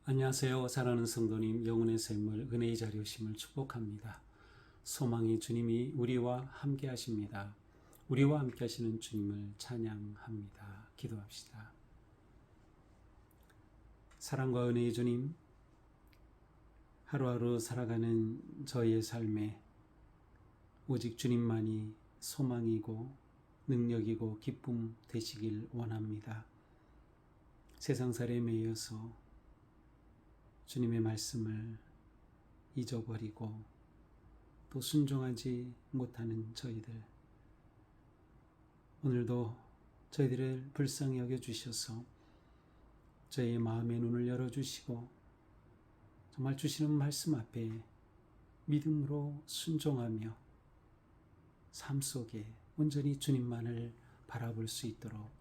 안녕하세요. 사랑하는 성도님, 영혼의 샘물 은혜의 자리 오심을 축복합니다. 소망의 주님이 우리와 함께 하십니다. 우리와 함께 하시는 주님을 찬양합니다. 기도합시다. 사랑과 은혜의 주님, 하루하루 살아가는 저희의 삶에 오직 주님만이 소망이고 능력이고 기쁨 되시길 원합니다. 세상살이에 매여서 주님의 말씀을 잊어버리고 또 순종하지 못하는 저희들, 오늘도 저희들을 불쌍히 여겨주셔서 저희의 마음의 눈을 열어주시고 정말 주시는 말씀 앞에 믿음으로 순종하며 삶 속에 온전히 주님만을 바라볼 수 있도록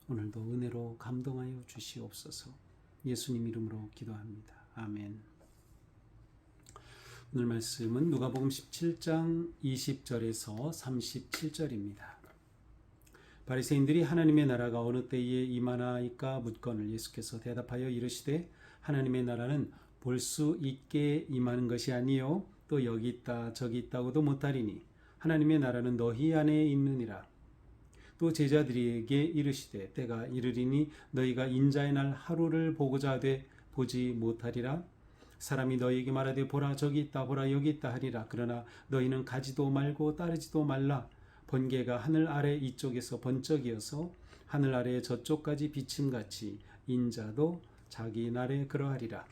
오늘도 은혜로 감동하여 주시옵소서. 예수님 이름으로 기도합니다. 아멘. 오늘 말씀은 누가복음 17장 20절에서 37절입니다. 바리새인들이 하나님의 나라가 어느 때에 임하나이까 묻거늘 예수께서 대답하여 이르시되 하나님의 나라는 볼 수 있게 임하는 것이 아니요 또 여기 있다 저기 있다고도 못하리니 하나님의 나라는 너희 안에 있느니라. 또 제자들에게 이르시되 때가 이르리니 너희가 인자의 날 하루를 보고자 하되 보지 못하리라. 사람이 너희에게 말하되 보라 저기 있다 보라 여기 있다 하리라. 그러나 너희는 가지도 말고 따르지도 말라. 번개가 하늘 아래 이쪽에서 번쩍이어서 하늘 아래 저쪽까지 비침같이 인자도 자기 날에 그러하리라.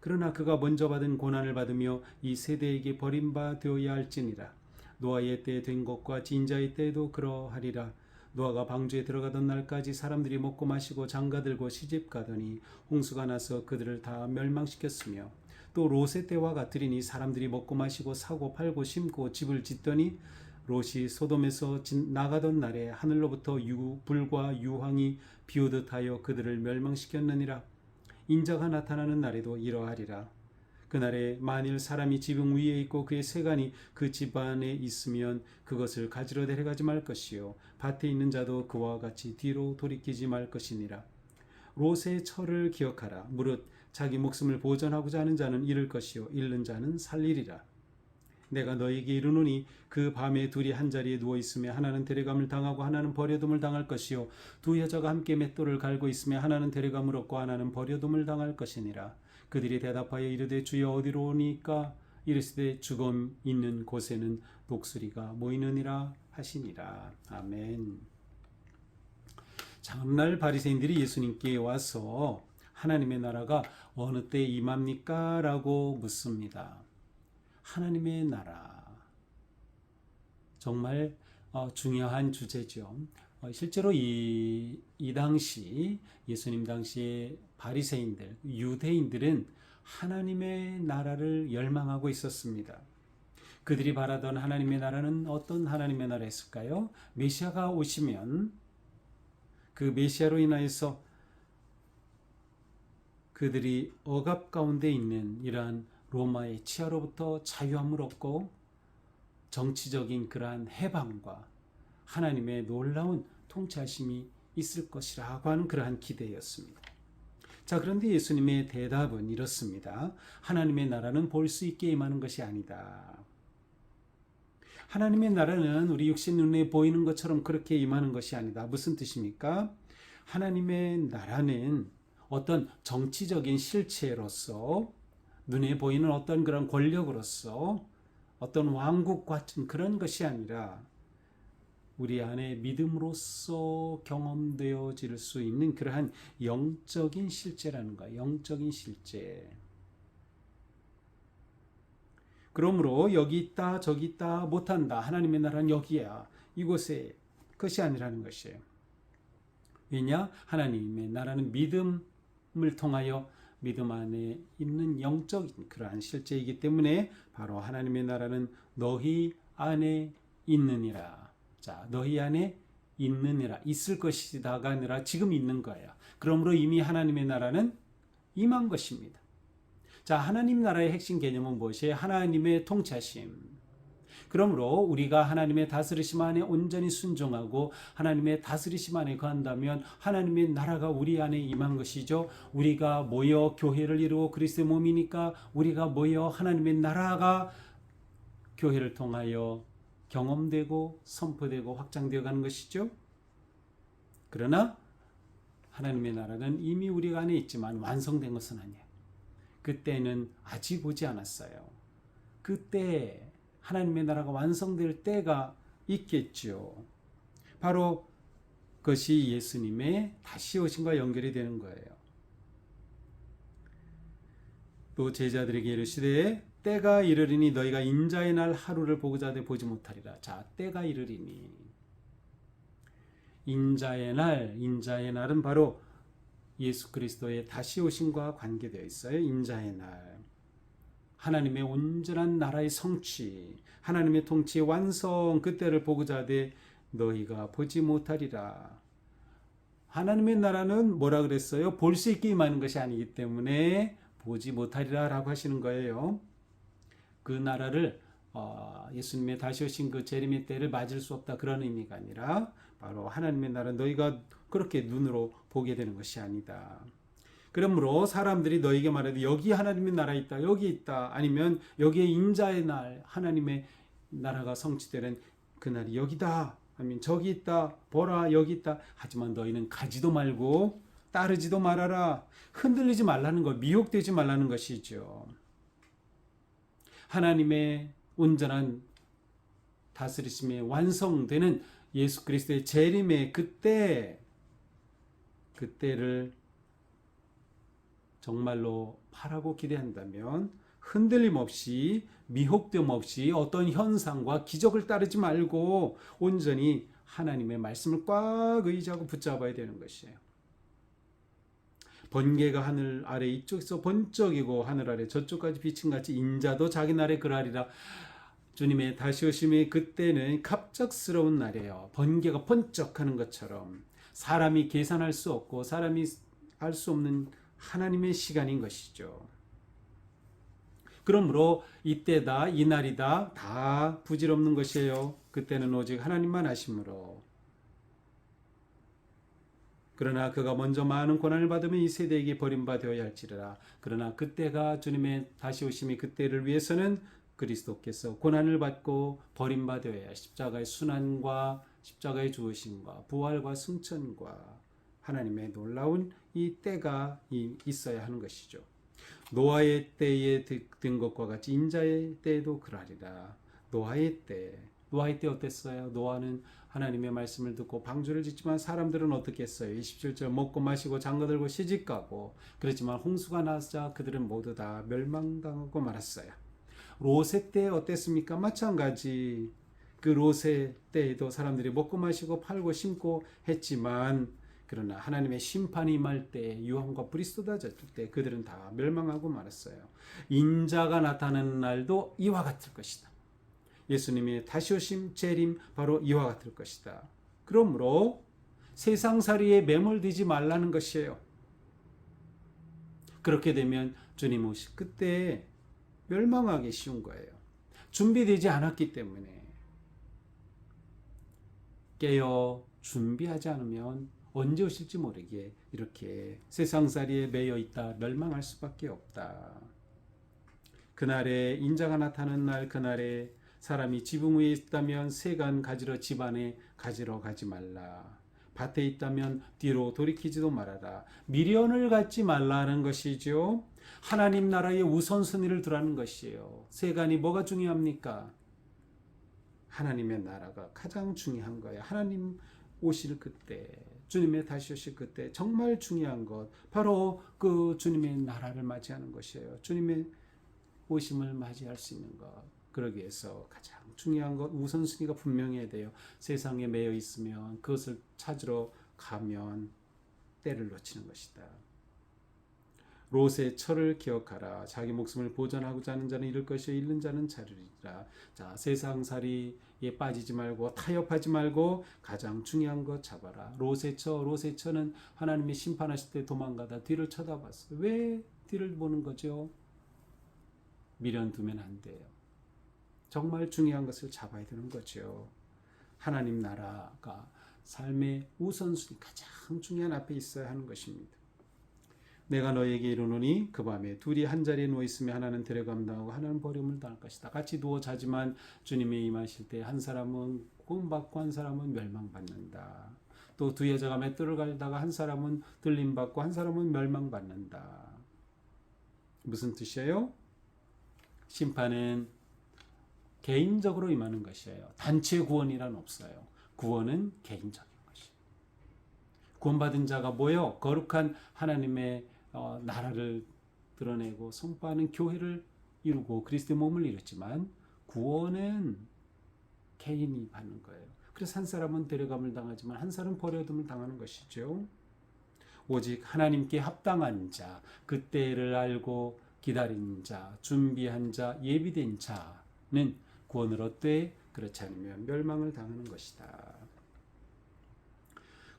그러나 그가 먼저 받은 고난을 받으며 이 세대에게 버림바 되어야 할지니라. 노아의 때 된 것과 인자의 때에도 그러하리라. 노아가 방주에 들어가던 날까지 사람들이 먹고 마시고 장가들고 시집가더니 홍수가 나서 그들을 다 멸망시켰으며 또 롯의 때와 같으리니 사람들이 먹고 마시고 사고 팔고 심고 집을 짓더니 롯이 소돔에서 나가던 날에 하늘로부터 불과 유황이 비오듯 하여 그들을 멸망시켰느니라. 인자가 나타나는 날에도 이러하리라. 그날에 만일 사람이 지붕 위에 있고 그의 세간이 그 집안에 있으면 그것을 가지러 데려가지 말 것이요 밭에 있는 자도 그와 같이 뒤로 돌이키지 말 것이니라. 롯의 철을 기억하라. 무릇 자기 목숨을 보전하고자 하는 자는 잃을 것이요 잃는 자는 살리리라. 내가 너에게 이르노니 그 밤에 둘이 한자리에 누워 있으며 하나는 데려감을 당하고 하나는 버려둠을 당할 것이요 두 여자가 함께 맷돌을 갈고 있으며 하나는 데려감을 얻고 하나는 버려둠을 당할 것이니라. 그들이 대답하여 이르되 주여 어디로 오니까? 이르시되 죽음 있는 곳에는 독수리가 모이느니라 하시니라. 아멘. 자, 어느 날 바리새인들이 예수님께 와서 하나님의 나라가 어느 때 임합니까? 라고 묻습니다. 하나님의 나라, 정말 중요한 주제죠. 실제로 이 당시 예수님 당시에 바리새인들, 유대인들은 하나님의 나라를 열망하고 있었습니다. 그들이 바라던 하나님의 나라는 어떤 하나님의 나라였을까요? 메시아가 오시면 그 메시아로 인하여서 그들이 억압 가운데 있는 이러한 로마의 치하로부터 자유함을 얻고 정치적인 그러한 해방과 하나님의 놀라운 통치하심이 있을 것이라고 하는 그러한 기대였습니다. 자, 그런데 예수님의 대답은 이렇습니다. 하나님의 나라는 볼 수 있게 임하는 것이 아니다. 하나님의 나라는 우리 육신 눈에 보이는 것처럼 그렇게 임하는 것이 아니다. 무슨 뜻입니까? 하나님의 나라는 어떤 정치적인 실체로서 눈에 보이는 어떤 그런 권력으로서 어떤 왕국 같은 그런 것이 아니라 우리 안에 믿음으로써 경험되어질 수 있는 그러한 영적인 실제라는 거예요. 영적인 실제. 그러므로 여기 있다 저기 있다 못한다. 하나님의 나라는 여기야. 이곳에 그것이 아니라는 것이에요. 왜냐? 하나님의 나라는 믿음을 통하여 믿음 안에 있는 영적인 그러한 실제이기 때문에 바로 하나님의 나라는 너희 안에 있느니라. 자, 너희 안에 있느니라. 있을 것이다가 아니라 지금 있는 거예요. 그러므로 이미 하나님의 나라는 임한 것입니다. 자, 하나님 나라의 핵심 개념은 무엇이에요? 하나님의 통치하심. 그러므로 우리가 하나님의 다스리심 안에 온전히 순종하고 하나님의 다스리심 안에 거한다면 하나님의 나라가 우리 안에 임한 것이죠. 우리가 모여 교회를 이루고 그리스도의 몸이니까 우리가 모여 하나님의 나라가 교회를 통하여 경험되고 선포되고 확장되어 가는 것이죠. 그러나 하나님의 나라는 이미 우리 안에 있지만 완성된 것은 아니에요. 그때는 아직 오지 않았어요. 그때 하나님의 나라가 완성될 때가 있겠죠. 바로 그것이 예수님의 다시 오심과 연결이 되는 거예요. 또 제자들에게 이르시되 때가 이르리니 너희가 인자의 날 하루를 보고자 하되 보지 못하리라. 자, 때가 이르리니 인자의 날은 바로 예수 그리스도의 다시 오심과 관계되어 있어요. 인자의 날. 하나님의 온전한 나라의 성취, 하나님의 통치의 완성, 그때를 보고자 하되 너희가 보지 못하리라. 하나님의 나라는 뭐라 그랬어요? 볼 수 있게 임하는 것이 아니기 때문에 보지 못하리라 라고 하시는 거예요. 그 나라를 예수님의 다시 오신 그 재림의 때를 맞을 수 없다, 그런 의미가 아니라 바로 하나님의 나라 너희가 그렇게 눈으로 보게 되는 것이 아니다. 그러므로 사람들이 너에게 말해도 여기 하나님의 나라 있다, 여기 있다, 아니면 여기에 인자의 날, 하나님의 나라가 성취되는 그날이 여기다, 아니면 저기 있다, 보라 여기 있다. 하지만 너희는 가지도 말고 따르지도 말아라. 흔들리지 말라는 것, 미혹되지 말라는 것이죠. 하나님의 온전한 다스리심에 완성되는 예수 그리스도의 재림의 그때를 정말로 바라고 기대한다면 흔들림 없이 미혹됨 없이 어떤 현상과 기적을 따르지 말고 온전히 하나님의 말씀을 꽉 의지하고 붙잡아야 되는 것이에요. 번개가 하늘 아래 이쪽에서 번쩍이고 하늘 아래 저쪽까지 비침같이 인자도 자기 날에 그러하리라. 주님의 다시 오심의 그때는 갑작스러운 날이에요. 번개가 번쩍하는 것처럼 사람이 계산할 수 없고 사람이 알 수 없는 하나님의 시간인 것이죠. 그러므로 이때다, 이날이다, 다 부질없는 것이에요. 그때는 오직 하나님만 아심으로. 그러나 그가 먼저 많은 고난을 받으면 이 세대에게 버림받아야 할지라. 그러나 그때가 주님의 다시 오심의 그때를 위해서는 그리스도께서 고난을 받고 버림받아야 십자가의 순환과 십자가의 죽으심과 부활과 승천과 하나님의 놀라운 이 때가 있어야 하는 것이죠. 노아의 때에 든 것과 같이 인자의 때에도 그러하리라. 노아의 때 어땠어요? 노아는 하나님의 말씀을 듣고 방주를 짓지만 사람들은 어떻게 했어요? 27절 먹고 마시고 장가들고 시집가고 그렇지만 홍수가 나자 그들은 모두 다 멸망당하고 말았어요. 롯의 때 어땠습니까? 마찬가지. 그 롯의 때에도 사람들이 먹고 마시고 팔고 심고 했지만 그러나 하나님의 심판이 임할 때 유황과 불이 쏟아졌을 때 그들은 다 멸망하고 말았어요. 인자가 나타나는 날도 이와 같을 것이다. 예수님의 다시 오심 재림 바로 이와 같을 것이다. 그러므로 세상살이에 매몰되지 말라는 것이에요. 그렇게 되면 주님 오실 그때 멸망하기 쉬운 거예요. 준비되지 않았기 때문에. 깨어 준비하지 않으면 언제 오실지 모르게 이렇게 세상살이에 매여 있다 멸망할 수밖에 없다. 그날에 인자가 나타나는 날, 그날에 사람이 지붕 위에 있다면 새간 가지러 집 안에 가지러 가지 말라. 밭에 있다면 뒤로 돌이키지도 말아라. 미련을 갖지 말라는 것이죠. 하나님 나라의 우선순위를 두라는 것이에요. 세간이 뭐가 중요합니까? 하나님의 나라가 가장 중요한 거예요. 하나님 오실 그때, 주님의 다시 오실 그때 정말 중요한 것 바로 그 주님의 나라를 맞이하는 것이에요. 주님의 오심을 맞이할 수 있는 것. 그러기 위해서 가장 중요한 것 우선순위가 분명해야 돼요. 세상에 매여 있으면 그것을 찾으러 가면 때를 놓치는 것이다. 롯의 철을 기억하라. 자기 목숨을 보존하고자 하는 자는 잃을 것이요 잃는 자는 찾으리라. 자, 세상살이에 빠지지 말고 타협하지 말고 가장 중요한 것 잡아라. 롯의 처는 하나님이 심판하실 때 도망가다 뒤를 쳐다봤어요. 왜 뒤를 보는 거죠? 미련두면 안 돼요. 정말 중요한 것을 잡아야 되는 거죠. 하나님 나라가 삶의 우선순위 가장 중요한 앞에 있어야 하는 것입니다. 내가 너에게 이르노니 그 밤에 둘이 한 자리에 누워 있으며 하나는 데려감 당하고 하나는 버림을 당할 것이다. 같이 누워 자지만 주님의 임하실 때 한 사람은 구원받고 한 사람은 멸망받는다. 또 두 여자가 맷돌을 갈다가 한 사람은 들림받고 한 사람은 멸망받는다. 무슨 뜻이에요? 심판은 개인적으로 임하는 것이에요. 단체 구원이란 없어요. 구원은 개인적인 것이에요. 구원받은 자가 모여 거룩한 하나님의 나라를 드러내고 선포하는 교회를 이루고 그리스도의 몸을 이뤘지만 구원은 개인이 받는 거예요. 그래서 한 사람은 데려감을 당하지만 한 사람은 버려둠을 당하는 것이죠. 오직 하나님께 합당한 자, 그때를 알고 기다린 자, 준비한 자, 예비된 자는 구원을 얻되 그렇지 않으면 멸망을 당하는 것이다.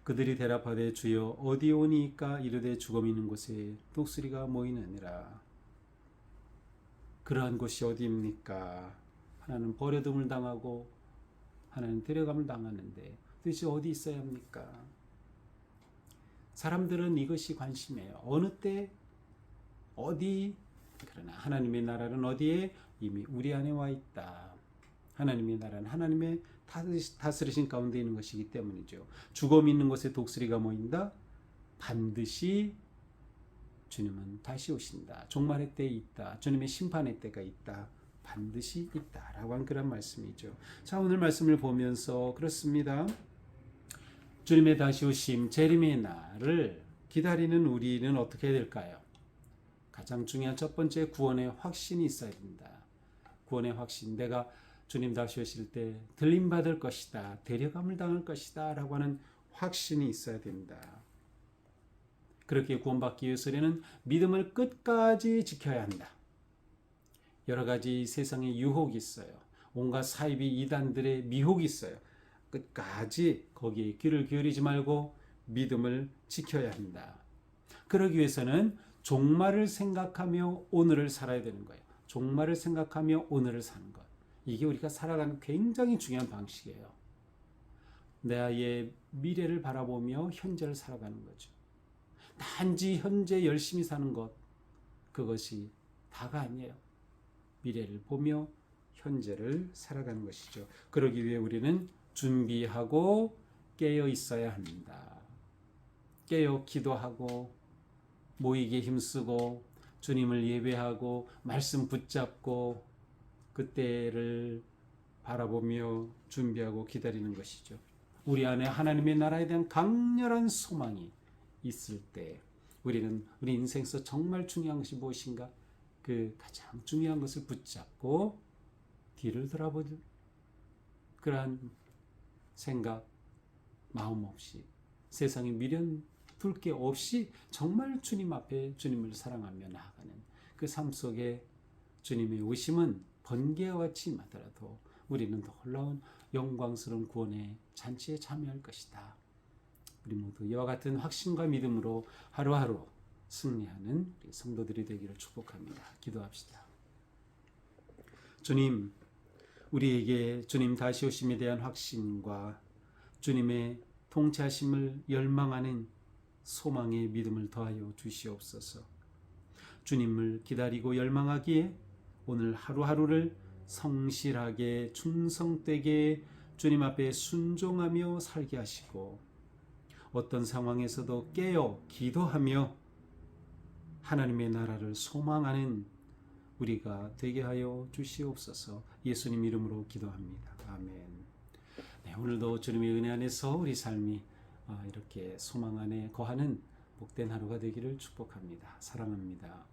그들이 대답하되 주여 어디 오니까 이르되 죽음 있는 곳에 독수리가 모이느니라. 그러한 곳이 어디입니까? 하나는 버려둠을 당하고 하나는 데려감을 당하는데 도대체 어디 있어야 합니까? 사람들은 이것이 관심이에요. 어느 때 어디. 그러나 하나님의 나라는 어디에? 이미 우리 안에 와 있다. 하나님의 나라는 하나님의 다스리신 가운데 있는 것이기 때문이죠. 죽음 있는 곳에 독수리가 모인다. 반드시 주님은 다시 오신다. 종말의 때에 있다. 주님의 심판의 때가 있다. 반드시 있다라고 한 그런 말씀이죠. 자, 오늘 말씀을 보면서 그렇습니다. 주님의 다시 오심, 재림의 날을 기다리는 우리는 어떻게 해야 될까요? 가장 중요한 첫 번째 구원의 확신이 있어야 된다. 구원의 확신. 내가 주님 다시 오실 때 들림받을 것이다. 데려감을 당할 것이다. 라고 하는 확신이 있어야 된다. 그렇게 구원받기 위해서는 믿음을 끝까지 지켜야 한다. 여러 가지 세상에 유혹이 있어요. 온갖 사이비 이단들의 미혹이 있어요. 끝까지 거기에 귀를 기울이지 말고 믿음을 지켜야 한다. 그러기 위해서는 종말을 생각하며 오늘을 살아야 되는 거예요. 종말을 생각하며 오늘을 사는 것. 이게 우리가 살아가는 굉장히 중요한 방식이에요. 나의 미래를 바라보며 현재를 살아가는 거죠. 단지 현재 열심히 사는 것, 그것이 다가 아니에요. 미래를 보며 현재를 살아가는 것이죠. 그러기 위해 우리는 준비하고 깨어 있어야 합니다. 깨어 기도하고 모이게 힘쓰고 주님을 예배하고 말씀 붙잡고 그때를 바라보며 준비하고 기다리는 것이죠. 우리 안에 하나님의 나라에 대한 강렬한 소망이 있을 때 우리는 우리 인생에서 정말 중요한 것이 무엇인가? 그 가장 중요한 것을 붙잡고 뒤를 돌아보는 그러한 생각, 마음 없이 세상에 미련 둘 게 없이 정말 주님 앞에 주님을 사랑하며 나아가는 그 삶 속에 주님의 오심은 번개와 같이 임하더라도 우리는 더 놀라운 영광스러운 구원의 잔치에 참여할 것이다. 우리 모두 이와 같은 확신과 믿음으로 하루하루 승리하는 우리 성도들이 되기를 축복합니다. 기도합시다. 주님, 우리에게 주님 다시 오심에 대한 확신과 주님의 통치하심을 열망하는 소망의 믿음을 더하여 주시옵소서. 주님을 기다리고 열망하기에 오늘 하루하루를 성실하게 충성되게 주님 앞에 순종하며 살게 하시고 어떤 상황에서도 깨어 기도하며 하나님의 나라를 소망하는 우리가 되게 하여 주시옵소서. 예수님 이름으로 기도합니다. 아멘. 네, 오늘도 주님의 은혜 안에서 우리 삶이 이렇게 소망 안에 거하는 복된 하루가 되기를 축복합니다. 사랑합니다.